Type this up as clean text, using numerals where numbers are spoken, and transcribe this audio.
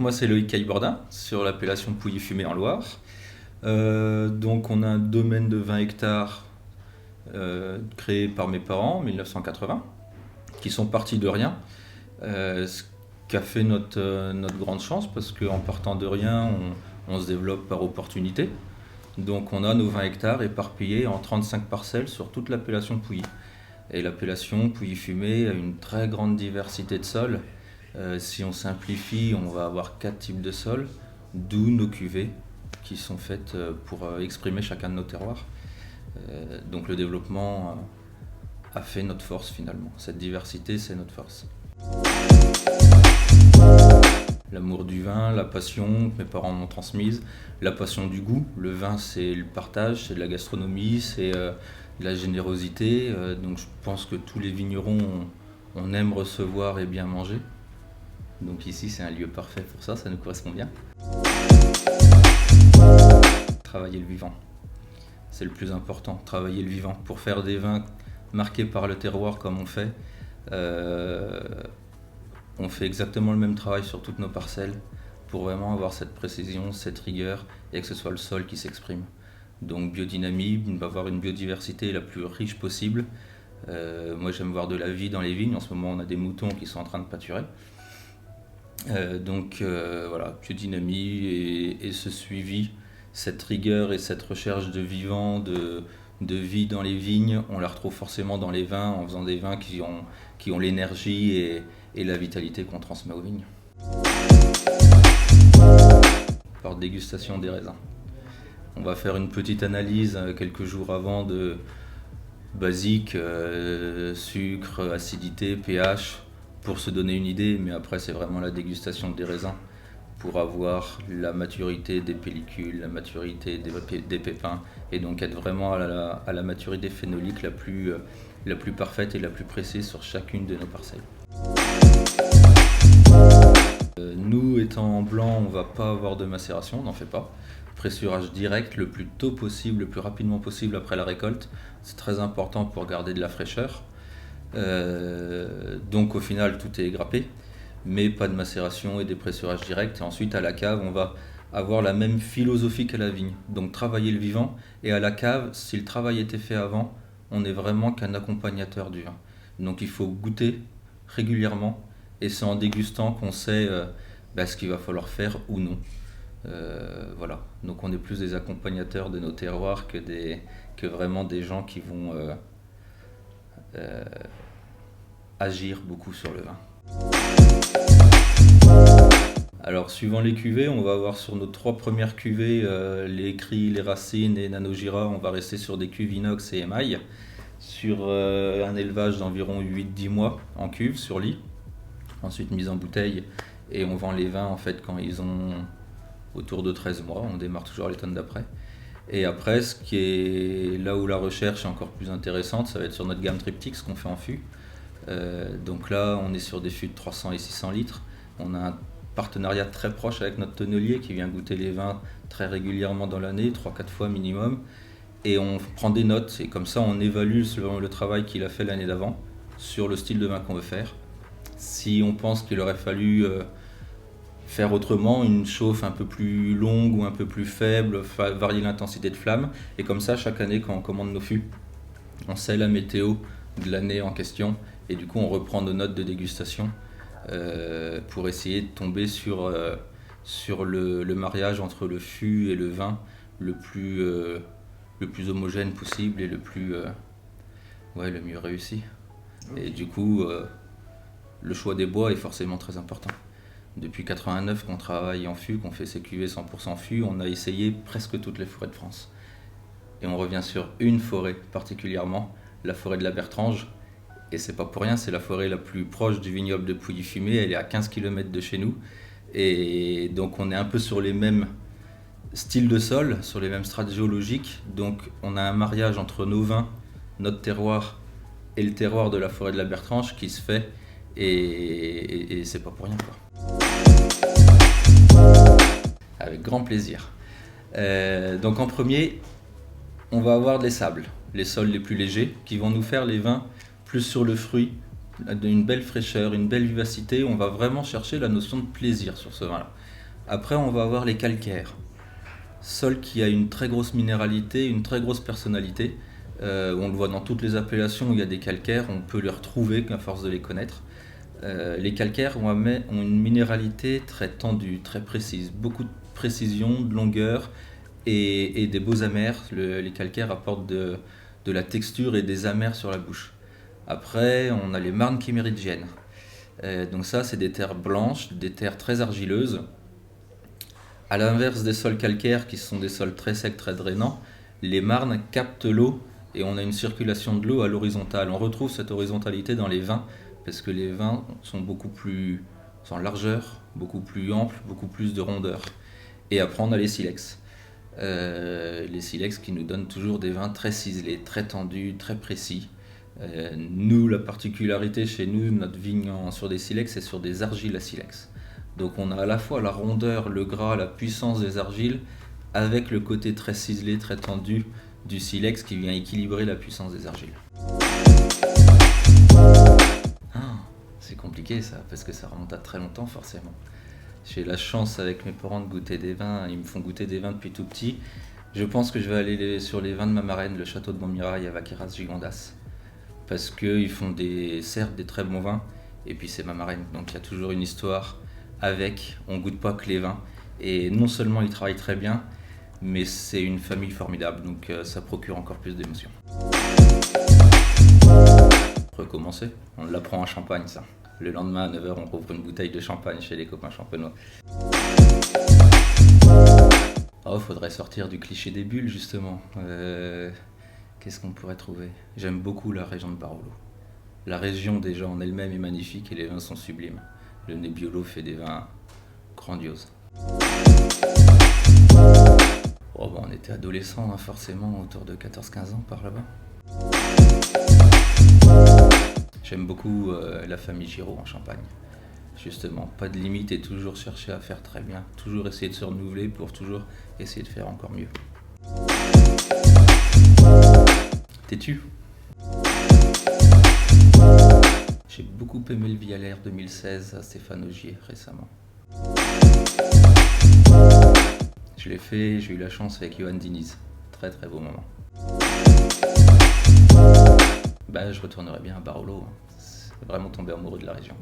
moi c'est Loïc Caillebordin sur l'appellation Pouilly-Fumé en Loire. Donc on a un domaine de 20 hectares créé par mes parents en 1980, qui sont partis de rien. Ce qui a fait notre grande chance, parce qu'en partant de rien, on se développe par opportunité. Donc on a nos 20 hectares éparpillés en 35 parcelles sur toute l'appellation Pouilly. Et l'appellation Pouilly-Fumé a une très grande diversité de sols. Si on simplifie, on va avoir 4 types de sols, d'où nos cuvées qui sont faites pour exprimer chacun de nos terroirs. Donc le développement a fait notre force finalement. Cette diversité, c'est notre force. L'amour du vin, la passion que mes parents m'ont transmise, la passion du goût. Le vin, c'est le partage, c'est de la gastronomie, c'est de la générosité. Donc je pense que tous les vignerons, on aime recevoir et bien manger. Donc ici, c'est un lieu parfait pour ça, ça nous correspond bien. Travailler le vivant, c'est le plus important, travailler le vivant. Pour faire des vins marqués par le terroir comme on fait exactement le même travail sur toutes nos parcelles pour vraiment avoir cette précision, cette rigueur et que ce soit le sol qui s'exprime. Donc biodynamie, on va avoir une biodiversité la plus riche possible. Moi j'aime voir de la vie dans les vignes, en ce moment on a des moutons qui sont en train de pâturer. Voilà, biodynamie et ce suivi, cette rigueur et cette recherche de vivant, de vie dans les vignes, on la retrouve forcément dans les vins en faisant des vins qui ont l'énergie et la vitalité qu'on transmet aux vignes. Par dégustation des raisins. On va faire une petite analyse quelques jours avant de basique, sucre, acidité, pH, pour se donner une idée, mais après c'est vraiment la dégustation des raisins pour avoir la maturité des pellicules, la maturité des pépins, et donc être vraiment à la maturité phénolique la plus parfaite et la plus précise sur chacune de nos parcelles. Nous, étant blanc, on ne va pas avoir de macération, on n'en fait pas. Pressurage direct le plus tôt possible, le plus rapidement possible après la récolte, c'est très important pour garder de la fraîcheur. Donc au final, tout est grappé, mais pas de macération et des pressurages directs. Et ensuite, à la cave, on va avoir la même philosophie qu'à la vigne. Donc travailler le vivant. Et à la cave, si le travail était fait avant, on n'est vraiment qu'un accompagnateur du vin. Donc il faut goûter régulièrement. Et c'est en dégustant qu'on sait ce qu'il va falloir faire ou non. Voilà. Donc on est plus des accompagnateurs de nos terroirs que vraiment des gens qui vont agir beaucoup sur le vin. Alors suivant les cuvées, on va avoir sur nos 3 premières cuvées, les Cris, les Racines et Nanogira, on va rester sur des cuves inox et émail, sur un élevage d'environ 8-10 mois en cuve sur lit, ensuite mise en bouteille, et on vend les vins en fait quand ils ont autour de 13 mois, on démarre toujours les tonnes d'après. Et après, ce qui est là où la recherche est encore plus intéressante, ça va être sur notre gamme Triptyque, ce qu'on fait en fût. Donc là, on est sur des fûts de 300 et 600 litres. On a un partenariat très proche avec notre tonnelier qui vient goûter les vins très régulièrement dans l'année, 3-4 fois minimum. Et on prend des notes, et comme ça, on évalue le travail qu'il a fait l'année d'avant sur le style de vin qu'on veut faire. Si on pense qu'il aurait fallu faire autrement, une chauffe un peu plus longue ou un peu plus faible, varier l'intensité de flamme. Et comme ça, chaque année, quand on commande nos fûts, on sait la météo de l'année en question. Et du coup, on reprend nos notes de dégustation pour essayer de tomber sur le mariage entre le fût et le vin le plus homogène possible et le mieux réussi. Okay. Et du coup, le choix des bois est forcément très important. Depuis 89 qu'on travaille en fût, qu'on fait ces cuvées 100% fût, on a essayé presque toutes les forêts de France. Et on revient sur une forêt particulièrement, la forêt de la Bertrange. Et c'est pas pour rien, c'est la forêt la plus proche du vignoble de Pouilly-Fumé, elle est à 15 km de chez nous. Et donc on est un peu sur les mêmes styles de sol, sur les mêmes strates géologiques. Donc on a un mariage entre nos vins, notre terroir et le terroir de la forêt de la Bertrange qui se fait. Et c'est pas pour rien, quoi. Avec grand plaisir. Donc en premier, on va avoir les sables, les sols les plus légers, qui vont nous faire les vins plus sur le fruit, d'une belle fraîcheur, une belle vivacité. On va vraiment chercher la notion de plaisir sur ce vin-là. Après, on va avoir les calcaires. Sol qui a une très grosse minéralité, une très grosse personnalité. On le voit dans toutes les appellations où il y a des calcaires, on peut les retrouver à force de les connaître. Les calcaires ont une minéralité très tendue, très précise, beaucoup de précision, de longueur et des beaux amers. Les calcaires apportent de la texture et des amers sur la bouche. Après, on a les marnes kimméridgiennes. Donc ça, c'est des terres blanches, des terres très argileuses. À l'inverse des sols calcaires qui sont des sols très secs, très drainants, les marnes captent l'eau et on a une circulation de l'eau à l'horizontale. On retrouve cette horizontalité dans les vins parce que les vins sont beaucoup plus en largeur, beaucoup plus amples, beaucoup plus de rondeur. Et après on a les silex. Les silex qui nous donnent toujours des vins très ciselés, très tendus, très précis. Nous, la particularité chez nous, notre vigne sur des silex, c'est sur des argiles à silex. Donc on a à la fois la rondeur, le gras, la puissance des argiles, avec le côté très ciselé, très tendu du silex qui vient équilibrer la puissance des argiles. Ah, c'est compliqué ça, parce que ça remonte à très longtemps forcément. J'ai la chance avec mes parents de goûter des vins, ils me font goûter des vins depuis tout petit. Je pense que je vais aller sur les vins de ma marraine, le château de Montmirail à Vaqueras-Gigondas. Parce qu'ils font certes des très bons vins, et puis c'est ma marraine, donc il y a toujours une histoire avec, on goûte pas que les vins. Et non seulement ils travaillent très bien, mais c'est une famille formidable, donc ça procure encore plus d'émotions. Recommencer, on l'apprend à Champagne ça. Le lendemain à 9h, on rouvre une bouteille de champagne chez les copains champenois. Oh, faudrait sortir du cliché des bulles justement. Qu'est-ce qu'on pourrait trouver? J'aime beaucoup la région de Barolo. La région déjà en elle-même est magnifique et les vins sont sublimes. Le Nebbiolo fait des vins grandioses. Oh, on était adolescents hein, forcément, autour de 14-15 ans par là-bas. J'aime beaucoup la famille Giraud en Champagne. Justement, pas de limite et toujours chercher à faire très bien. Toujours essayer de se renouveler pour toujours essayer de faire encore mieux. T'es-tu? J'ai beaucoup aimé le Vialaire 2016 à Stéphane Ogier récemment. Je l'ai fait, j'ai eu la chance avec Johan Diniz. Très très beau moment. Je retournerai bien à Barolo. C'est vraiment tombé amoureux de la région.